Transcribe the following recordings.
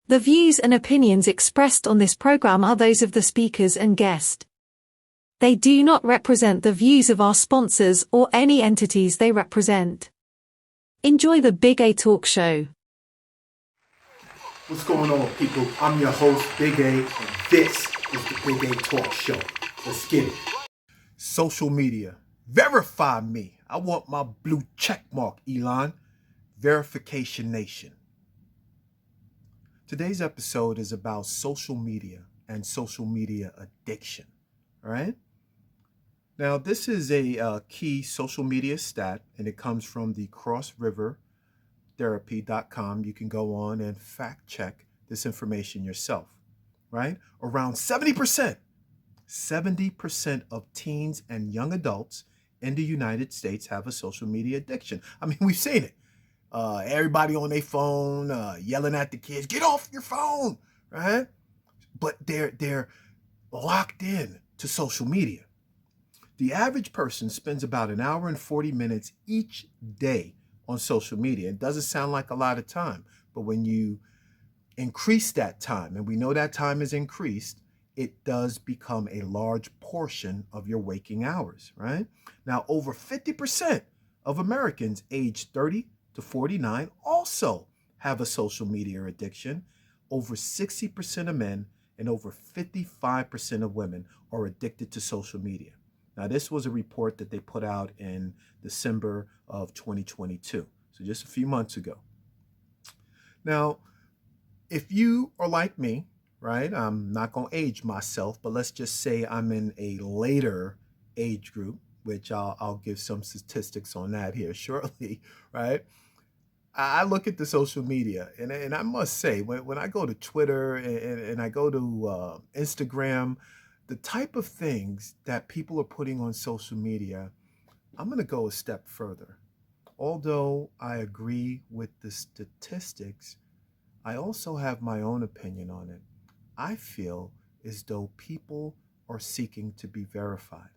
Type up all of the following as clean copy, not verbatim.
The views and opinions expressed on this program are those of the speakers and guest. They do not represent the views of our sponsors or any entities they represent. Enjoy the Big A Talk Show. What's going on, people? I'm your host, Big A, and this is the Big A Talk Show. Let's get it. Social media. Verify me. I want my blue check mark, Elon. Verification Nation. Today's episode is about social media and social media addiction. All right? Now, this is a key social media stat, and it comes from the crossrivertherapy.com. You can go on and fact check this information yourself, right? Around 70% of teens and young adults in the United States have a social media addiction. I mean, we've seen it. Everybody on their phone, yelling at the kids, get off your phone, right? But they're locked in to social media. The average person spends about an hour and 40 minutes each day on social media. It doesn't sound like a lot of time, but when you increase that time, and we know that time is increased, it does become a large portion of your waking hours, right? Now, over 50% of Americans aged 30 to 49 also have a social media addiction. Over 60% of men and over 55% of women are addicted to social media. Now, this was a report that they put out in December of 2022, so just a few months ago. Now, if you are like me, right, I'm not going to age myself, but let's just say I'm in a later age group, which I'll give some statistics on that here shortly, right? I look at the social media, and I must say, when I go to Twitter and I go to Instagram, the type of things that people are putting on social media, I'm going to go a step further. Although I agree with the statistics, I also have my own opinion on it. I feel as though people are seeking to be verified.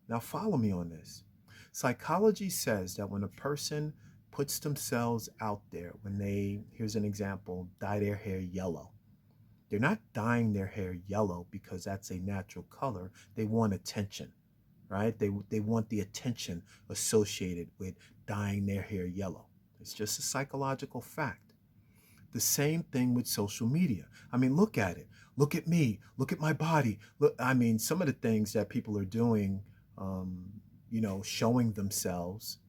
Now, follow me on this. Psychology says that when a person puts themselves out there, when they, here's an example, dye their hair yellow. They're not dyeing their hair yellow because that's a natural color. They want attention, right? They want the attention associated with dyeing their hair yellow. It's just a psychological fact. The same thing with social media. I mean, look at it. Look at me. Look at my body. Look, I mean, some of the things that people are doing, showing themselves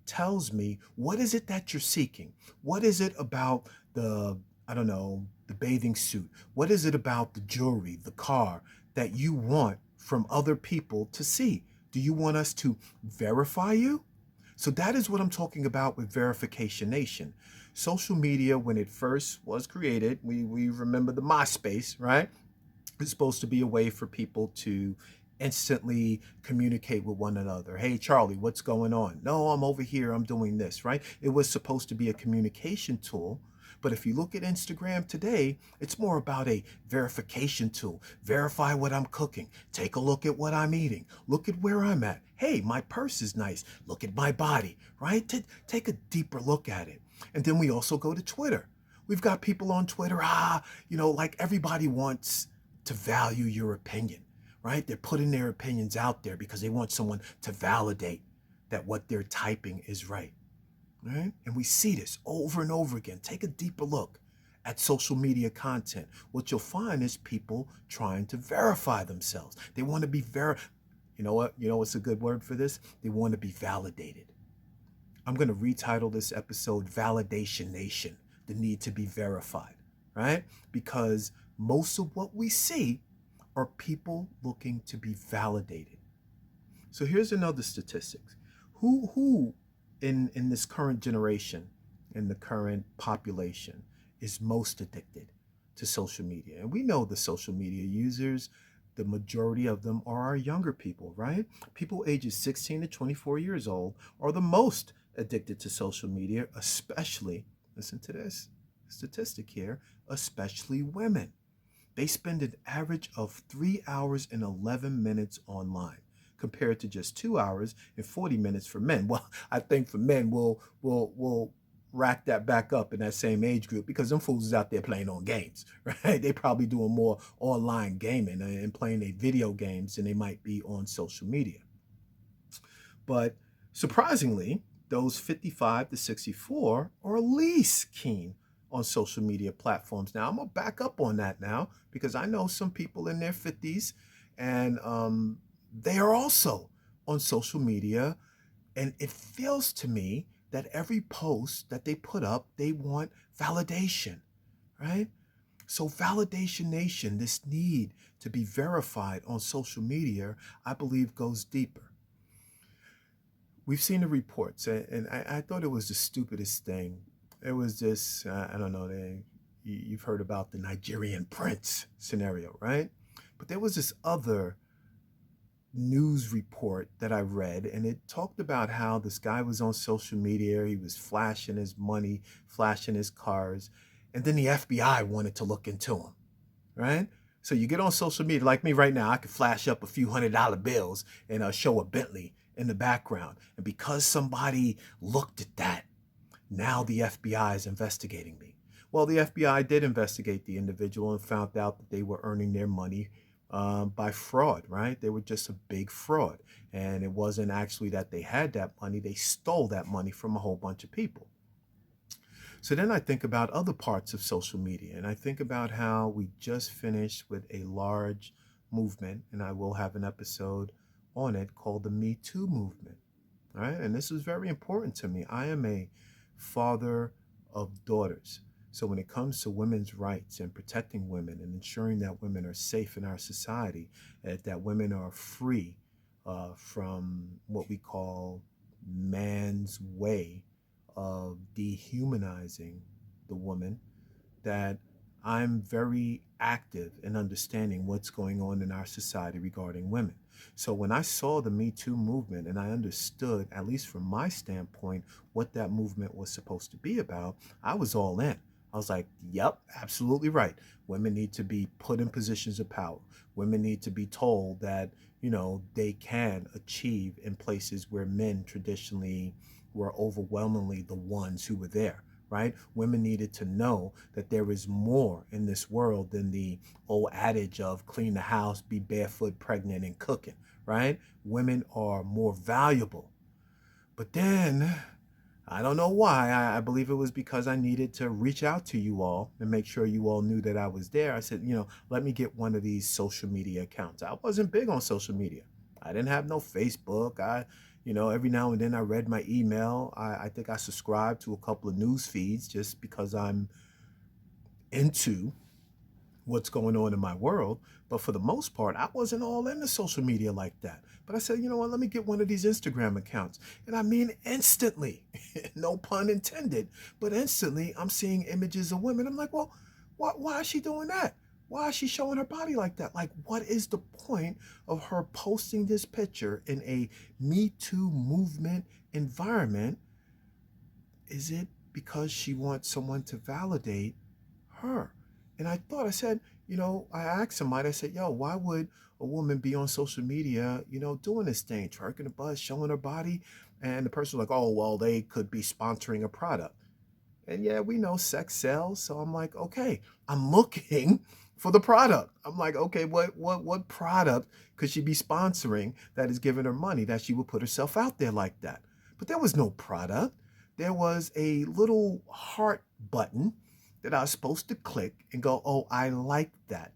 tells me, what is it that you're seeking? What is it about the bathing suit? What is it about the jewelry, the car that you want from other people to see? Do you want us to verify you? So that is what I'm talking about with Verification Nation. Social media, when it first was created, we remember the MySpace, right? It's supposed to be a way for people to instantly communicate with one another. Hey, Charlie, what's going on? No, I'm over here. I'm doing this, right? It was supposed to be a communication tool. But if you look at Instagram today, it's more about a verification tool. Verify what I'm cooking. Take a look at what I'm eating. Look at where I'm at. Hey, my purse is nice. Look at my body, right? Take a deeper look at it. And then we also go to Twitter. We've got people on Twitter, like everybody wants to value your opinion, right? They're putting their opinions out there because they want someone to validate that what they're typing is right. Right? And we see this over and over again. Take a deeper look at social media content. What you'll find is people trying to verify themselves. They want to be You know what? You know what's a good word for this? They want to be validated. I'm going to retitle this episode Validation Nation, the need to be verified, right? Because most of what we see are people looking to be validated. So here's another statistics. Who in this current generation, in the current population, is most addicted to social media? And we know the social media users, the majority of them are our younger people, right? People ages 16 to 24 years old are the most addicted to social media, especially, listen to this statistic here, especially women. They spend an average of 3 hours and 11 minutes online, compared to just 2 hours and 40 minutes for men. Well, I think for men, we'll rack that back up in that same age group because them fools is out there playing on games, right? They probably doing more online gaming and playing their video games than they might be on social media. But surprisingly, those 55 to 64 are least keen on social media platforms. Now, I'm going to back up on that now because I know some people in their 50s and they are also on social media. And it feels to me that every post that they put up, they want validation, right? So, Validation Nation, this need to be verified on social media, I believe goes deeper. We've seen the reports, and I thought it was the stupidest thing. It was this, I don't know, you've heard about the Nigerian prince scenario, right? But there was this other news report that I read, and it talked about how this guy was on social media. He was flashing his money, flashing his cars, and then the FBI wanted to look into him, right? So you get on social media, like me right now, I could flash up a few $100 bills and show a Bentley in the background. And because somebody looked at that, now the FBI is investigating me. Well, the FBI did investigate the individual and found out that they were earning their money by fraud, right? They were just a big fraud. And it wasn't actually that they had that money, they stole that money from a whole bunch of people. So then I think about other parts of social media, and I think about how we just finished with a large movement, and I will have an episode on it called the Me Too movement, right? And this is very important to me. I am a father of daughters. So when it comes to women's rights and protecting women and ensuring that women are safe in our society, that women are free from what we call man's way of dehumanizing the woman, that I'm very active in understanding what's going on in our society regarding women. So when I saw the Me Too movement and I understood, at least from my standpoint, what that movement was supposed to be about, I was all in. I was like, yep, absolutely right. Women need to be put in positions of power. Women need to be told that, they can achieve in places where men traditionally were overwhelmingly the ones who were there, right? Women needed to know that there is more in this world than the old adage of clean the house, be barefoot, pregnant, and cooking, right? Women are more valuable. But then, I don't know why, I believe it was because I needed to reach out to you all and make sure you all knew that I was there. I said, let me get one of these social media accounts. I wasn't big on social media. I didn't have no Facebook. Every now and then I read my email. I think I subscribed to a couple of news feeds just because I'm into what's going on in my world. But for the most part, I wasn't all into social media like that. But I said, you know what, let me get one of these Instagram accounts. And I mean instantly, no pun intended, but instantly I'm seeing images of women. I'm like, well, why is she doing that? Why is she showing her body like that? Like, what is the point of her posting this picture in a Me Too movement environment? Is it because she wants someone to validate her? And I said, I asked somebody, I said, yo, why would a woman be on social media, doing this thing, twerking the butt, showing her body? And the person was like, oh, well, they could be sponsoring a product. And yeah, we know sex sells. So I'm like, okay, I'm looking for the product. I'm like, okay, what product could she be sponsoring that is giving her money that she would put herself out there like that? But there was no product. There was a little heart button that I was supposed to click and go, oh, I like that.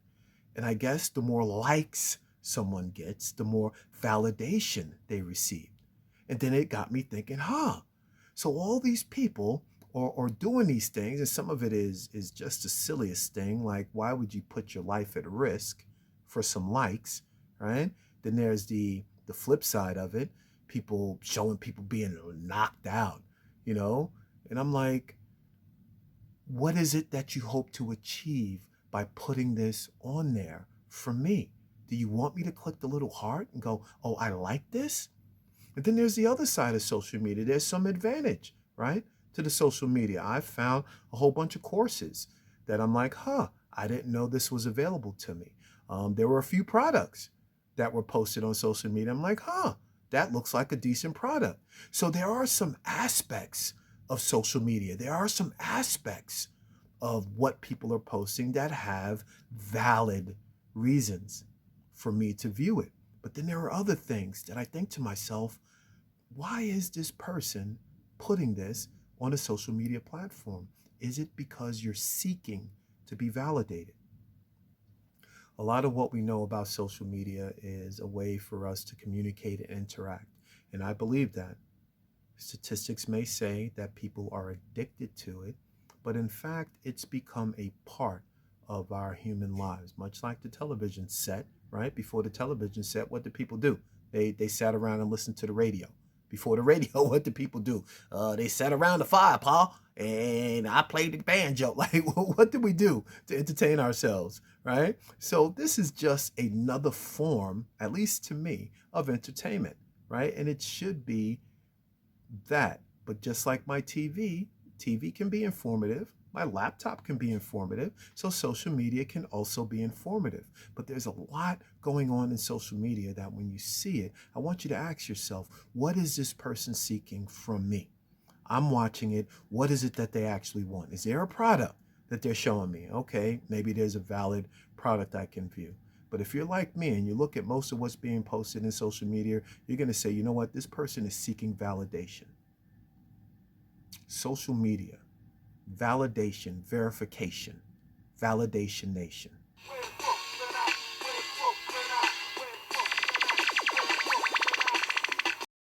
And I guess the more likes someone gets, the more validation they receive. And then it got me thinking, so all these people are doing these things, and some of it is just the silliest thing, like why would you put your life at risk for some likes, right? Then there's the flip side of it, people showing people being knocked out, and I'm like, what is it that you hope to achieve by putting this on there for me? Do you want me to click the little heart and go, oh, I like this? And then there's the other side of social media. There's some advantage, right, to the social media. I've found a whole bunch of courses that I'm like, I didn't know this was available to me. There were a few products that were posted on social media. I'm like, that looks like a decent product. So there are some aspects of social media. There are some aspects of what people are posting that have valid reasons for me to view it. But then there are other things that I think to myself, why is this person putting this on a social media platform? Is it because you're seeking to be validated? A lot of what we know about social media is a way for us to communicate and interact. And I believe that. Statistics may say that people are addicted to it, but in fact, it's become a part of our human lives, much like the television set, right? Before the television set, what did people do? They sat around and listened to the radio. Before the radio, what did people do? They sat around the fire, Paul, and I played the banjo. Like, what did we do to entertain ourselves, right? So this is just another form, at least to me, of entertainment, right? And it should be that. But just like my TV can be informative. My laptop can be informative. So social media can also be informative. But there's a lot going on in social media that when you see it, I want you to ask yourself, what is this person seeking from me? I'm watching it. What is it that they actually want? Is there a product that they're showing me? Okay, maybe there's a valid product I can view. But if you're like me and you look at most of what's being posted in social media, you're going to say, you know what? This person is seeking validation. Social media, validation, verification, validation nation.